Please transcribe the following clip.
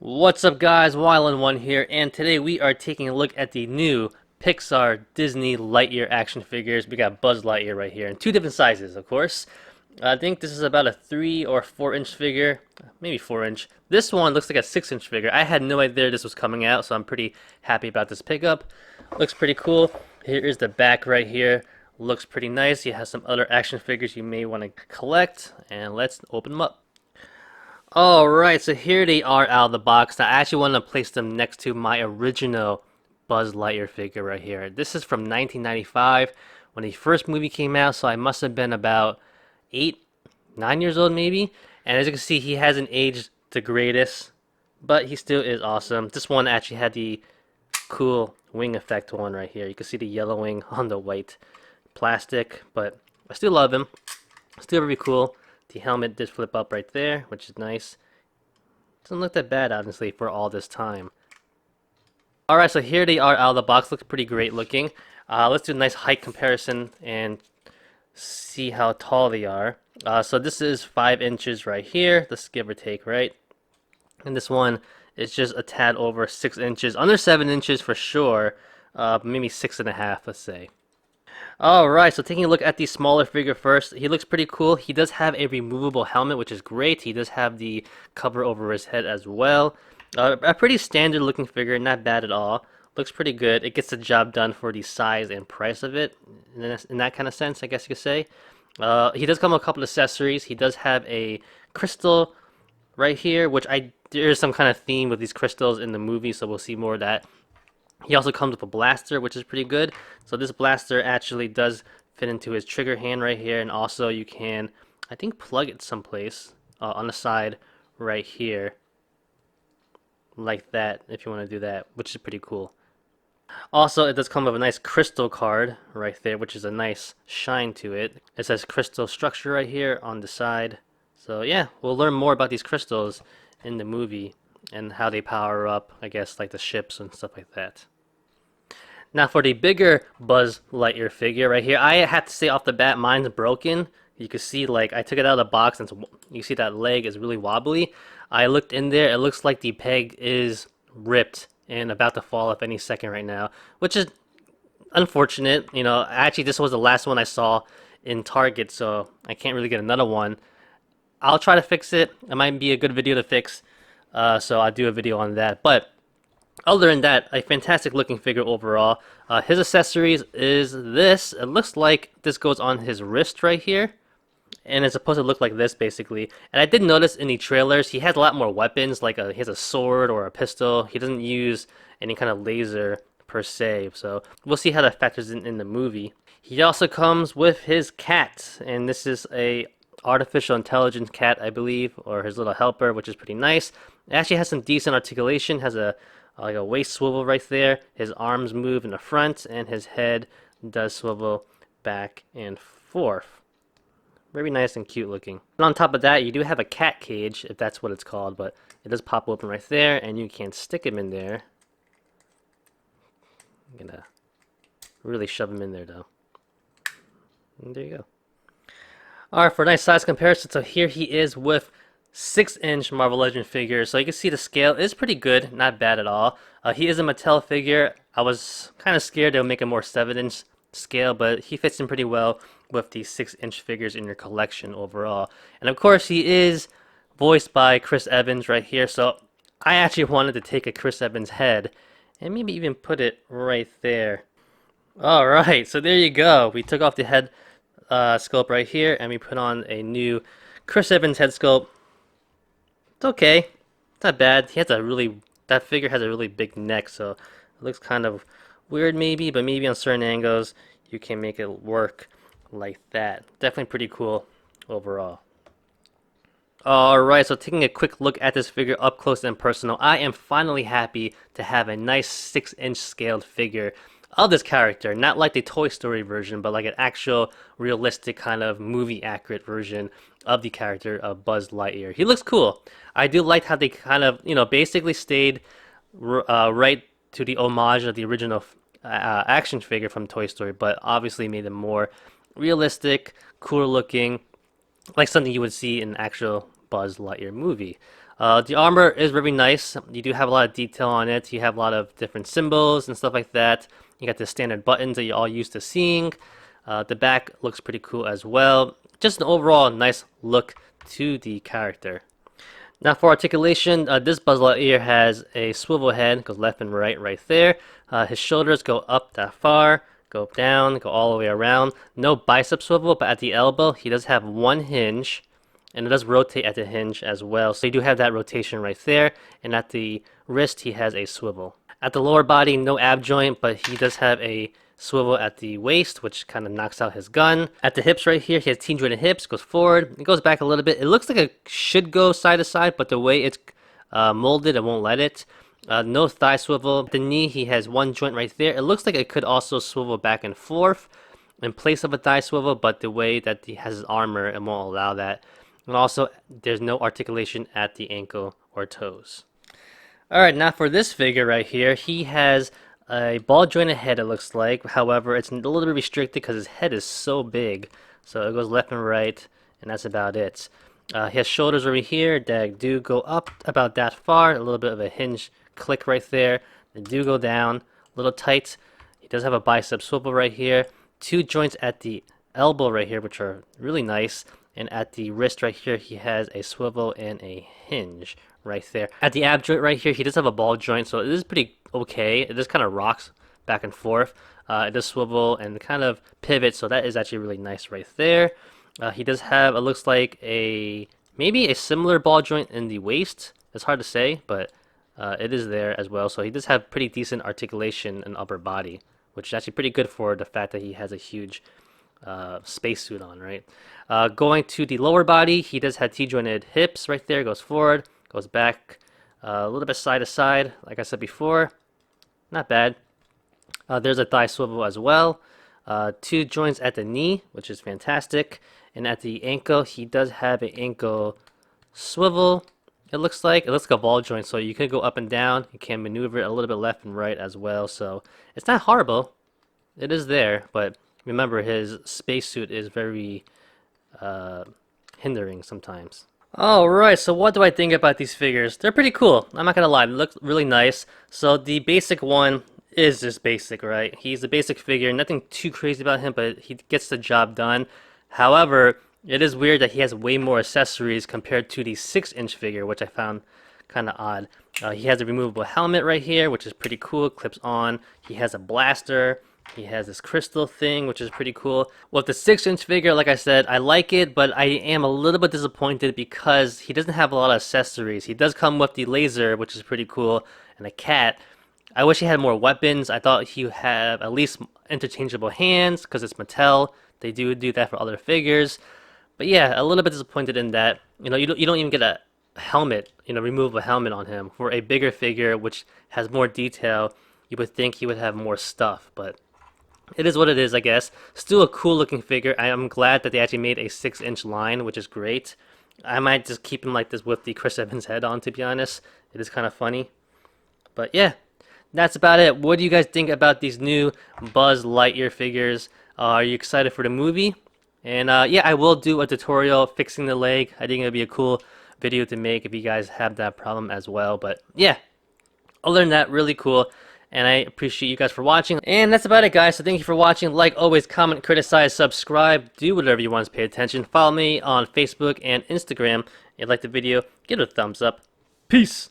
What's up guys, Wyland1 here, and today we are taking a look at the new Pixar Disney Lightyear action figures. We got Buzz Lightyear right here in two different sizes, of course. I think this is about a 3 or 4 inch figure, maybe 4 inch. This one looks like a 6 inch figure. I had no idea this was coming out, so I'm pretty happy about this pickup. Looks pretty cool. Here is the back right here. Looks pretty nice. You have some other action figures you may want to collect, and let's open them up. Alright, so here they are out of the box. Now, I actually want to place them next to my original Buzz Lightyear figure right here. This is from 1995 when the first movie came out, so I must have been about 8, 9 years old maybe. And as you can see, he hasn't aged the greatest, but he still is awesome. This one actually had the cool wing effect one right here. You can see the yellow wing on the white plastic, but I still love him. Still very cool. The helmet did flip up right there, which is nice. Doesn't look that bad, honestly, for all this time. Alright, so here they are out of the box. Looks pretty great looking. Let's do a nice height comparison and see how tall they are. So this is 5 inches right here. Let's give or take, right? And this one is just a tad over 6 inches. Under 7 inches for sure. Maybe 6.5, let's say. Alright, so taking a look at the smaller figure first, he looks pretty cool. He does have a removable helmet, which is great. He does have the cover over his head as well. A pretty standard looking figure, not bad at all. Looks pretty good. It gets the job done for the size and price of it, in that kind of sense, I guess you could say. He does come with a couple of accessories. He does have a crystal right here, which there is some kind of theme with these crystals in the movie, so we'll see more of that. He also comes with a blaster, which is pretty good. So this blaster actually does fit into his trigger hand right here, and also you can, I think, plug it someplace on the side right here, like that, if you want to do that, which is pretty cool. Also, it does come with a nice crystal card right there, which is a nice shine to it. It says crystal structure right here on the side. So yeah, we'll learn more about these crystals in the movie and how they power up, I guess, like the ships and stuff like that. Now for the bigger Buzz Lightyear figure right here, I have to say off the bat, mine's broken. You can see, like, I took it out of the box and you see that leg is really wobbly. I looked in there, it looks like the peg is ripped and about to fall off any second right now, which is unfortunate. You know, actually this was the last one I saw in Target, so I can't really get another one. I'll try to fix it. It might be a good video to fix. So I'll do a video on that. But other than that, a fantastic looking figure overall. His accessories is this. It looks like this goes on his wrist right here. And it's supposed to look like this, basically. And I did notice in the trailers, he has a lot more weapons. Like he has a sword or a pistol. He doesn't use any kind of laser per se. So we'll see how that factors in the movie. He also comes with his cat. And this is a artificial intelligence cat, I believe, or his little helper, which is pretty nice. It actually has some decent articulation, has like a waist swivel right there. His arms move in the front, and his head does swivel back and forth. Very nice and cute looking. And on top of that, you do have a cat cage, if that's what it's called, but it does pop open right there, and you can stick him in there. I'm gonna really shove him in there, though. And there you go. Alright, for a nice size comparison, so here he is with 6-inch Marvel Legends figure. So you can see the scale is pretty good, not bad at all. He is a Mattel figure. I was kind of scared they'll make a more 7-inch scale, but he fits in pretty well with the 6-inch figures in your collection overall. And of course, he is voiced by Chris Evans right here. So I actually wanted to take a Chris Evans head and maybe even put it right there. Alright, so there you go. We took off the head sculpt right here, and we put on a new Chris Evans head sculpt. It's okay. It's not bad. That figure has a really big neck, so it looks kind of weird maybe, but maybe on certain angles you can make it work like that. Definitely pretty cool overall. Alright, so taking a quick look at this figure up close and personal, I am finally happy to have a nice 6-inch scaled figure of this character, not like the Toy Story version, but like an actual realistic kind of movie accurate version of the character of Buzz Lightyear. He looks cool. I do like how they kind of, basically stayed right to the homage of the original action figure from Toy Story, but obviously made them more realistic, cool looking, like something you would see in an actual Buzz Lightyear movie. The armor is very nice. You do have a lot of detail on it. You have a lot of different symbols and stuff like that. You got the standard buttons that you're all used to seeing. The back looks pretty cool as well. Just an overall nice look to the character. Now for articulation, this Buzz Lightyear has a swivel head, goes left and right there. His shoulders go up that far, go down, go all the way around. No bicep swivel, but at the elbow, he does have one hinge, and it does rotate at the hinge as well. So you do have that rotation right there, and at the wrist, he has a swivel. At the lower body, no ab joint, but he does have a swivel at the waist, which kind of knocks out his gun. At the hips right here, he has T-jointed hips, goes forward, it goes back a little bit. It looks like it should go side to side, but the way it's molded, it won't let it. No thigh swivel. At the knee, he has one joint right there. It looks like it could also swivel back and forth in place of a thigh swivel, but the way that he has his armor, it won't allow that. And also, there's no articulation at the ankle or toes. Alright, now for this figure right here, he has a ball jointed head, it looks like. However, it's a little bit restricted because his head is so big. So it goes left and right, and that's about it. He has shoulders over here that do go up about that far. A little bit of a hinge click right there. They do go down, a little tight. He does have a bicep swivel right here. Two joints at the elbow right here, which are really nice. And at the wrist right here, he has a swivel and a hinge right there. At the ab joint right here, he does have a ball joint, so it is pretty okay. It just kind of rocks back and forth. It does swivel and kind of pivot, so that is actually really nice right there. He does have, it looks like maybe a similar ball joint in the waist. It's hard to say, but it is there as well. So he does have pretty decent articulation in upper body, which is actually pretty good for the fact that he has a huge spacesuit on, right? Going to the lower body, he does have T-jointed hips right there. Goes forward, goes back, a little bit side to side, like I said before. Not bad. There's a thigh swivel as well. Two joints at the knee, which is fantastic. And at the ankle, he does have an ankle swivel. It looks like a ball joint, so you can go up and down. You can maneuver it a little bit left and right as well. So it's not horrible. It is there, but remember his spacesuit is very hindering sometimes. Alright, so what do I think about these figures? They're pretty cool. I'm not gonna lie, they look really nice. So the basic one is just basic, right? He's a basic figure, nothing too crazy about him, but he gets the job done. However, it is weird that he has way more accessories compared to the 6-inch figure, which I found kind of odd. He has a removable helmet right here, which is pretty cool, clips on. He has a blaster. He has this crystal thing, which is pretty cool. With the 6-inch figure, like I said, I like it, but I am a little bit disappointed because he doesn't have a lot of accessories. He does come with the laser, which is pretty cool, and a cat. I wish he had more weapons. I thought he would have at least interchangeable hands, because it's Mattel. They do that for other figures. But yeah, a little bit disappointed in that. You know, you don't even get a helmet, remove a helmet on him. For a bigger figure, which has more detail, you would think he would have more stuff, but it is what it is, I guess. Still a cool looking figure. I am glad that they actually made a 6-inch line, which is great. I might just keep him like this with the Chris Evans head on, to be honest. It is kind of funny. But yeah, that's about it. What do you guys think about these new Buzz Lightyear figures? Are you excited for the movie? And yeah, I will do a tutorial fixing the leg. I think it would be a cool video to make if you guys have that problem as well. But yeah, other than that, really cool. And I appreciate you guys for watching. And that's about it, guys. So thank you for watching. Like always, comment, criticize, subscribe. Do whatever you want to pay attention. Follow me on Facebook and Instagram. If you like the video, give it a thumbs up. Peace.